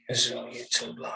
This is gonna get too long.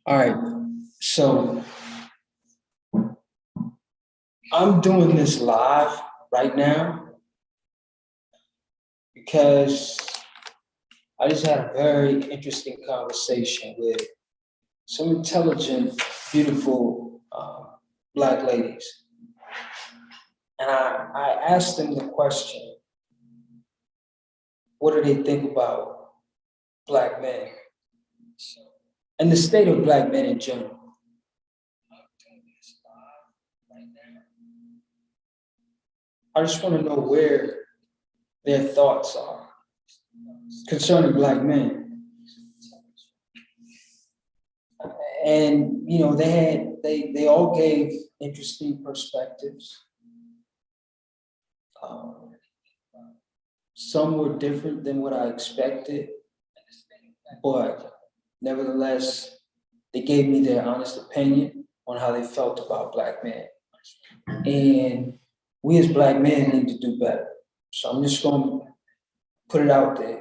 All right, so I'm doing this live right now because I just had a very interesting conversation with some intelligent, beautiful Black ladies. And I asked them the question, what do they think about Black men and the state of Black men in general? I just want to know where their thoughts are concerning Black men. And you know, they all gave interesting perspectives. Some were different than what I expected, but nevertheless, they gave me their honest opinion on how they felt about Black men. And we as Black men need to do better. So I'm just gonna put it out there.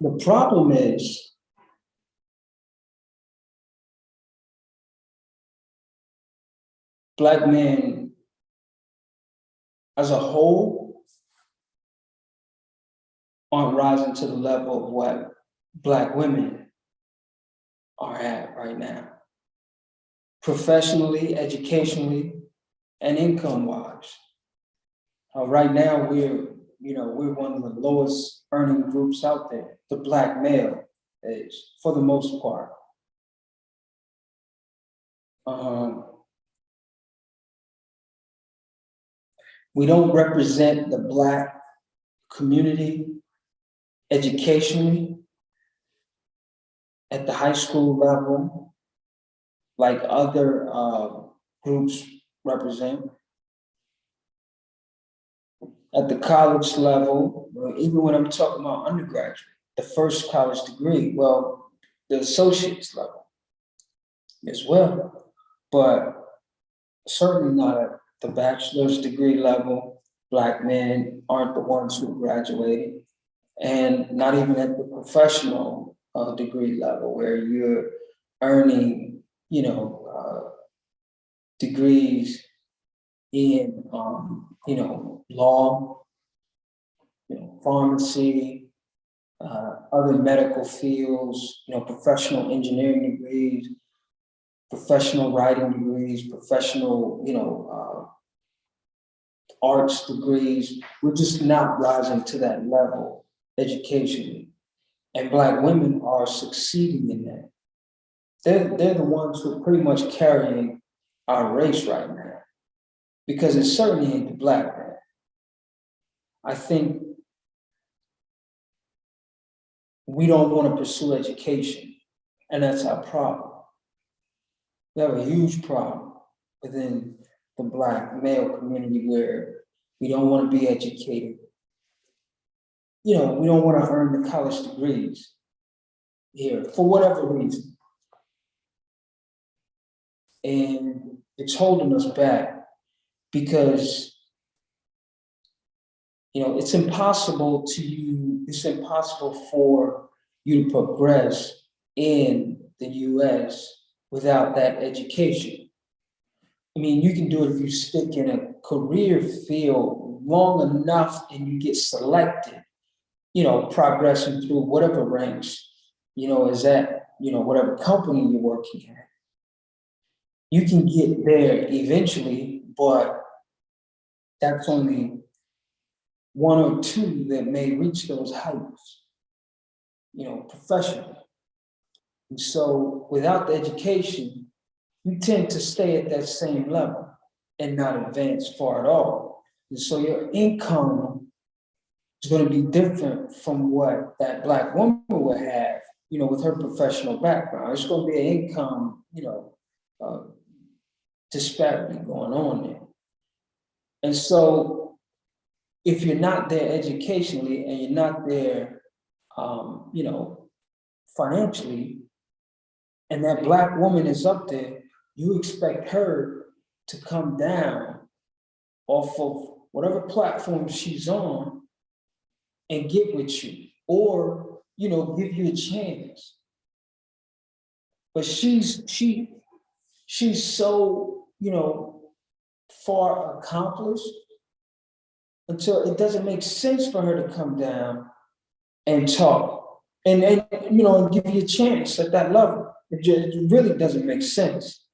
The problem is, Black men as a whole aren't rising to the level of what Black women are at right now. Professionally, educationally, and income-wise. Right now, we're one of the lowest earning groups out there. The Black male is, for the most part. We don't represent the Black community educationally at the high school level, like other groups represent. At the college level, even when I'm talking about undergraduate, the first college degree, well, the associate's level as well, but certainly not at the bachelor's degree level. Black men aren't the ones who graduated, and not even at the professional degree level where you're earning, degrees in, law, pharmacy, other medical fields, professional engineering degrees, professional writing degrees, professional, arts degrees. We're just not rising to that level educationally. And Black women are succeeding in that. They're the ones who are pretty much carrying our race right now, because it certainly ain't the black man. I think we don't want to pursue education, and that's our problem. We have a huge problem within the black male community where we don't want to be educated. We don't want to earn the college degrees here for whatever reason. And it's holding us back because it's impossible for you to progress in the US without that education. I mean, you can do it if you stick in a career field long enough and you get selected, progressing through whatever ranks, is at, whatever company you're working at. You can get there eventually, but that's only one or two that may reach those heights, professionally. And so without the education, you tend to stay at that same level and not advance far at all. And so your income is going to be different from what that black woman would have, with her professional background. It's going to be an income, disparity going on there. And so if you're not there educationally and you're not there, financially, and that black woman is up there, you expect her to come down off of whatever platform she's on and get with you, or give you a chance. But she's so far accomplished until it doesn't make sense for her to come down and talk and give you a chance at that level. It really doesn't make sense.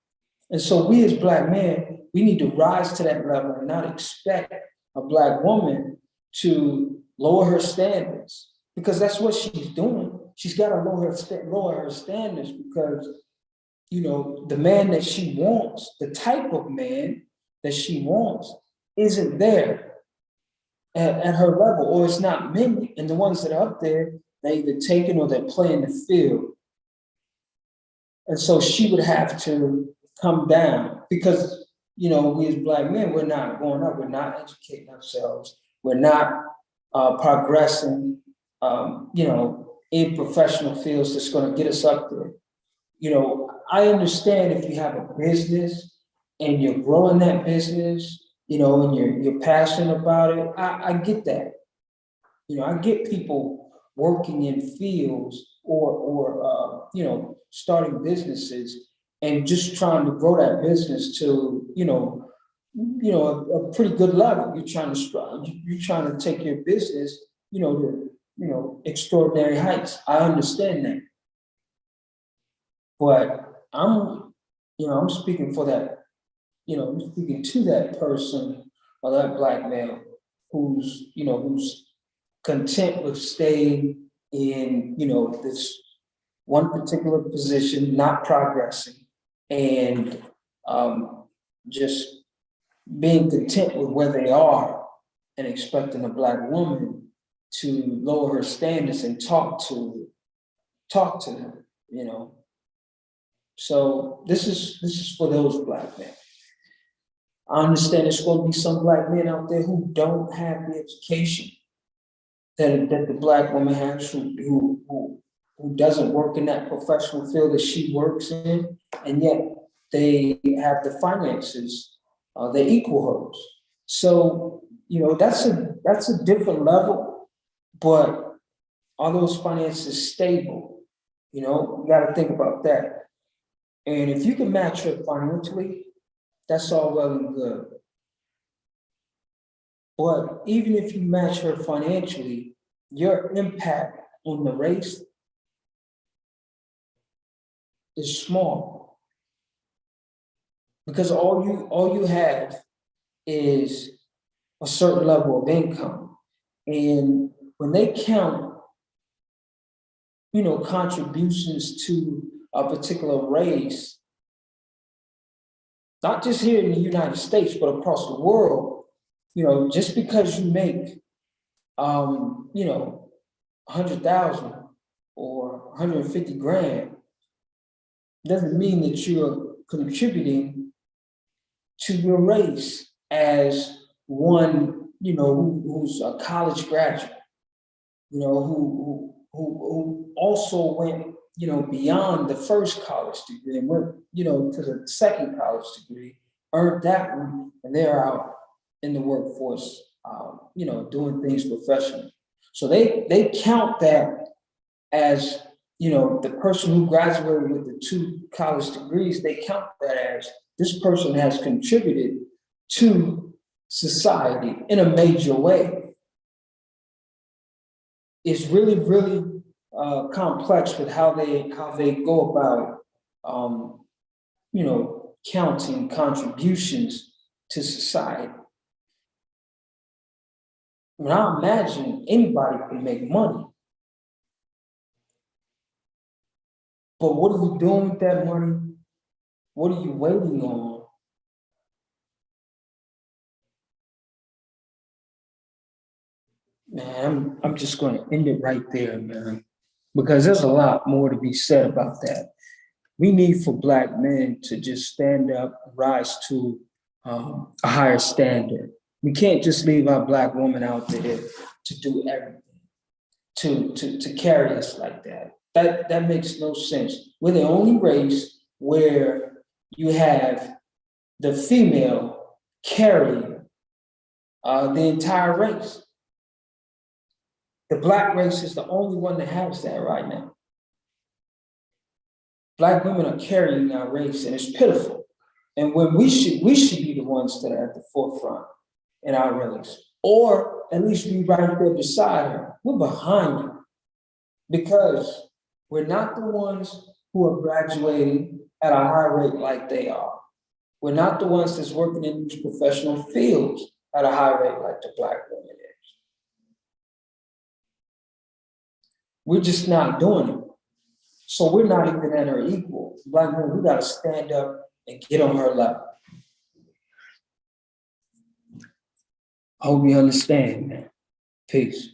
And so we as black men, we need to rise to that level and not expect a black woman to lower her standards, because that's what she's doing. She's got to lower her standards because, the man that she wants, the type of man that she wants, isn't there at her level, or it's not many. And the ones that are up there, they're either taken or they're playing the field. And so she would have to come down because, we as black men, we're not going up, we're not educating ourselves, we're not progressing, in professional fields that's going to get us up there. I understand if you have a business and you're growing that business, and you're passionate about it. I get that. I get people working in fields or starting businesses and just trying to grow that business to a pretty good level. You're trying to take your business to extraordinary heights. I understand that, but I'm speaking for that. I'm speaking to that person or that black male who's content with staying in this one particular position, not progressing, and just being content with where they are and expecting a black woman to lower her standards and talk to them, So this is for those black men. I understand there's going to be some black men out there who don't have the education that the black woman has, who doesn't work in that professional field that she works in, and yet they have the finances, they equal hers. So that's a different level, but are those finances stable? You got to think about that. And if you can match her financially, that's all well and good. But even if you match her financially, your impact on the race is small, because all you have is a certain level of income. And when they count, contributions to a particular race, not just here in the United States, but across the world. Just because you make, 100,000 or 150 grand doesn't mean that you're contributing to your race as one, who's a college graduate, who also went, beyond the first college degree and went, to the second college degree, earned that one, and they're out in the workforce, doing things professionally. So they count that as, the person who graduated with the two college degrees, they count that as this person has contributed to society in a major way. It's really, really complex with how they go about, counting contributions to society. I mean, I imagine anybody can make money, but what are you doing with that money? What are you waiting on? Man, I'm just going to end it right there, man, because there's a lot more to be said about that. We need for Black men to just stand up, rise to a higher standard. We can't just leave our Black woman out there to do everything, to carry us like that. That makes no sense. We're the only race where you have the female carry the entire race. The Black race is the only one that has that right now. Black women are carrying our race, and it's pitiful. And when we should be the ones that are at the forefront in our race, or at least be right there beside her. We're behind her because we're not the ones who are graduating at a high rate like they are. We're not the ones that's working in these professional fields at a high rate like the Black woman is. We're just not doing it. So we're not even at her equal. Black women, we gotta stand up and get on her level. I hope you understand, man. Peace.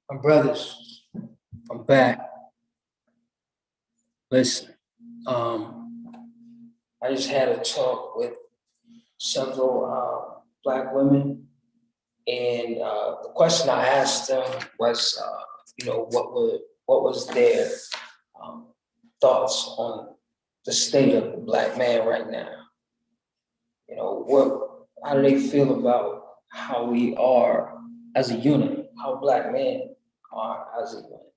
My brothers, I'm back. Listen, I just had a talk with several Black women, and the question I asked them was, what was their um, thoughts on the state of the Black man right now? How do they feel about how we are as a unit, how Black men are as a unit?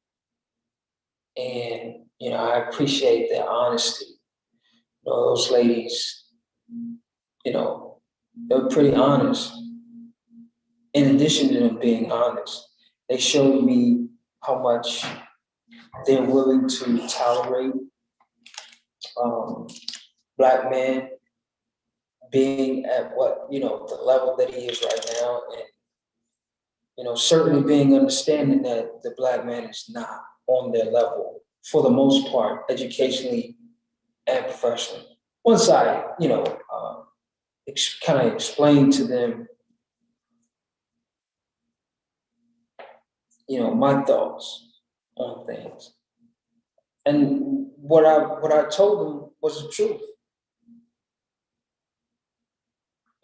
And, I appreciate their honesty. Those ladies, they're pretty honest. In addition to them being honest, they showed me how much they're willing to tolerate Black men being at the level that he is right now. And, certainly being understanding that the Black man is not on their level for the most part, educationally and professionally. Once I, kind of explained to them, my thoughts on things. And what I told them was the truth.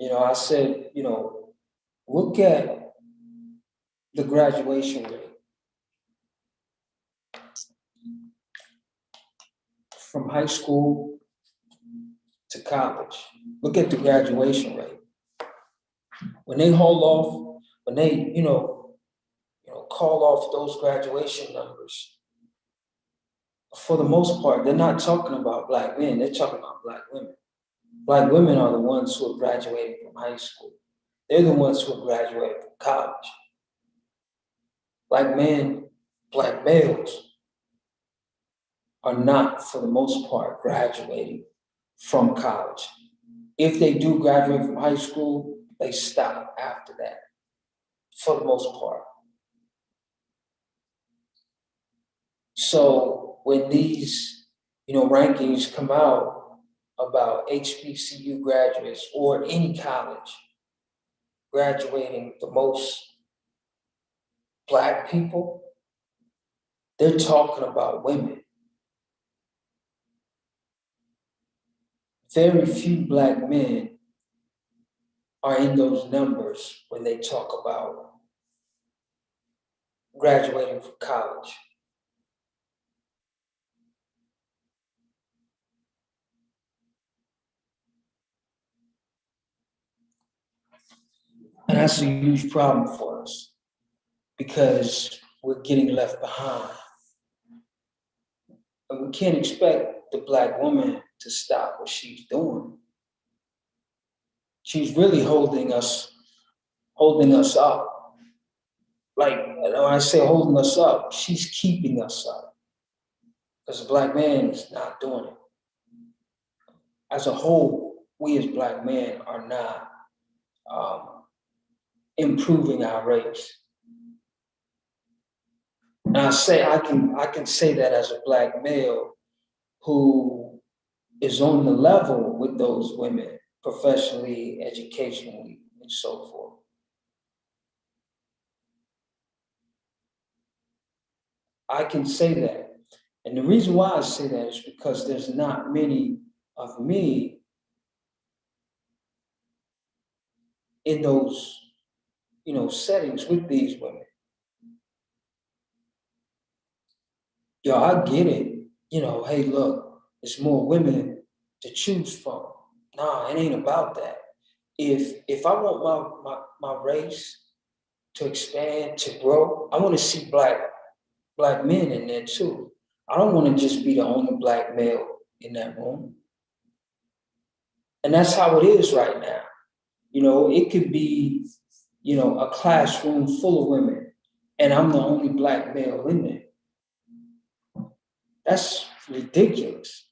I said, look at the graduation rate from high school to college. Look at the graduation rate. When they call off those graduation numbers, for the most part, they're not talking about Black men, they're talking about Black women. Black women are the ones who are graduating from high school. They're the ones who are graduating from college. Black men, Black males are not, for the most part, graduating from college. If they do graduate from high school, they stop after that, for the most part. So when these, rankings come out about HBCU graduates or any college graduating the most Black people, they're talking about women. Very few Black men are in those numbers when they talk about graduating from college. And that's a huge problem for us because we're getting left behind. And we can't expect the Black woman to stop what she's doing. She's really holding us up. Like, when I say holding us up, she's keeping us up. Because the Black man is not doing it. As a whole, we as Black men are not improving our race. And I can say that as a Black male who is on the level with those women professionally, educationally, and so forth. I can say that. And the reason why I say that is because there's not many of me in those, settings with these women. Yo, I get it. Hey, look, it's more women to choose from. Nah, it ain't about that. If I want my race to expand, to grow, I want to see black men in there too. I don't want to just be the only black male in that room. And that's how it is right now. It could be, a classroom full of women, and I'm the only black male in there. That's ridiculous.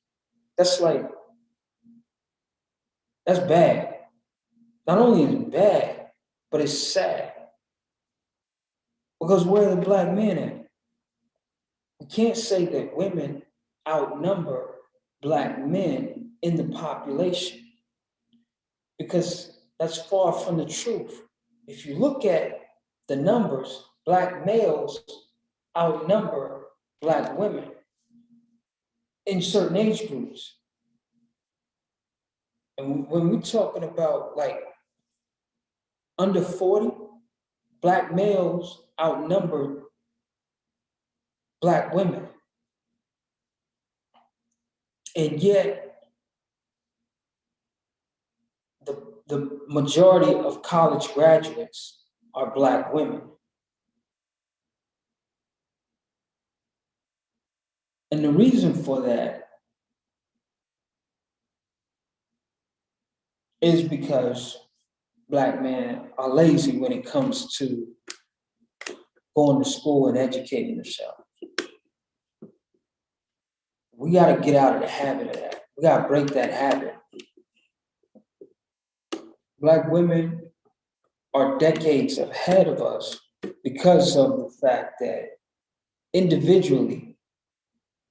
That's bad. Not only is it bad, but it's sad. Because where are the black men at? We can't say that women outnumber black men in the population, because that's far from the truth. If you look at the numbers, black males outnumber black women in certain age groups. And when we're talking about like under 40, black males outnumber black women. And yet, the majority of college graduates are black women. And the reason for that is because black men are lazy when it comes to going to school and educating themselves. We got to get out of the habit of that. We got to break that habit. Black women are decades ahead of us because of the fact that individually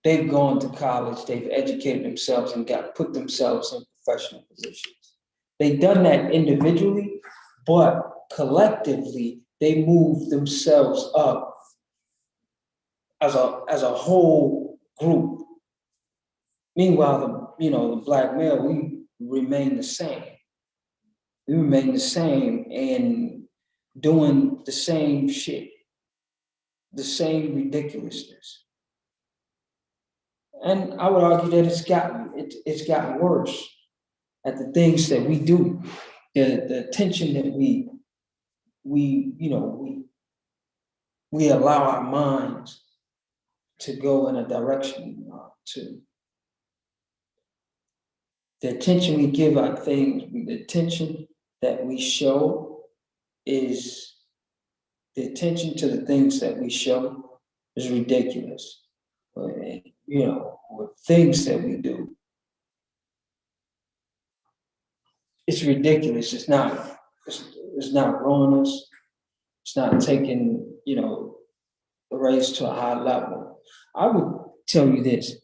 they've gone to college, they've educated themselves and put themselves in professional positions. They've done that individually, but collectively they move themselves up as a whole group. Meanwhile, the black male, we remain the same. We remain the same and doing the same shit, the same ridiculousness. And I would argue that it's gotten worse at the things that we do, the attention that we allow our minds to go in a direction to. The attention we give our things, the attention that we show is the attention to the things that we show is ridiculous. With things that we do, it's ridiculous. It's not growing us. It's not taking, the race to a high level. I would tell you this: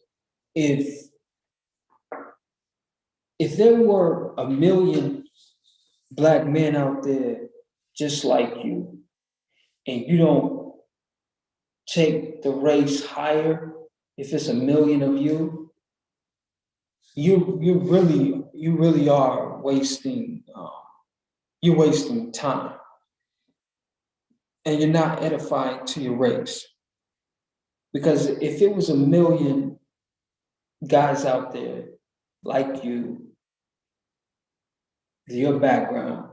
if there were 1 million black men out there just like you, and you don't take the race higher, if it's 1 million of you, you really are wasting. You're wasting time, and you're not edifying to your race. Because if it was 1 million guys out there like you, your background,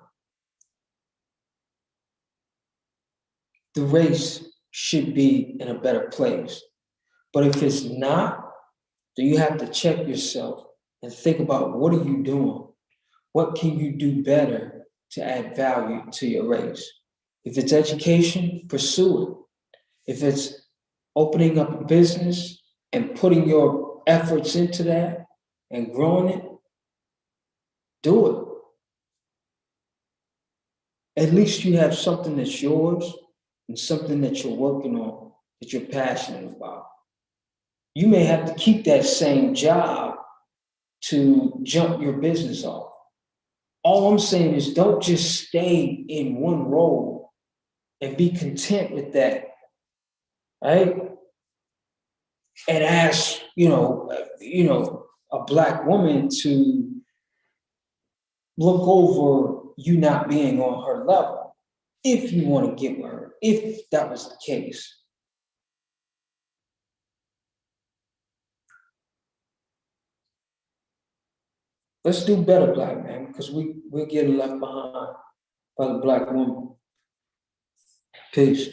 the race should be in a better place. But if it's not, then you have to check yourself and think about, what are you doing? What can you do better to add value to your race? If it's education, pursue it. If it's opening up a business and putting your efforts into that and growing it, do it. At least you have something that's yours and something that you're working on, that you're passionate about. You may have to keep that same job to jump your business off. All I'm saying is, don't just stay in one role and be content with that, right? And ask, a black woman to look over you not being on her level, if you want to get with her, if that was the case. Let's do better, black man, because we're getting left behind by the black woman. Peace.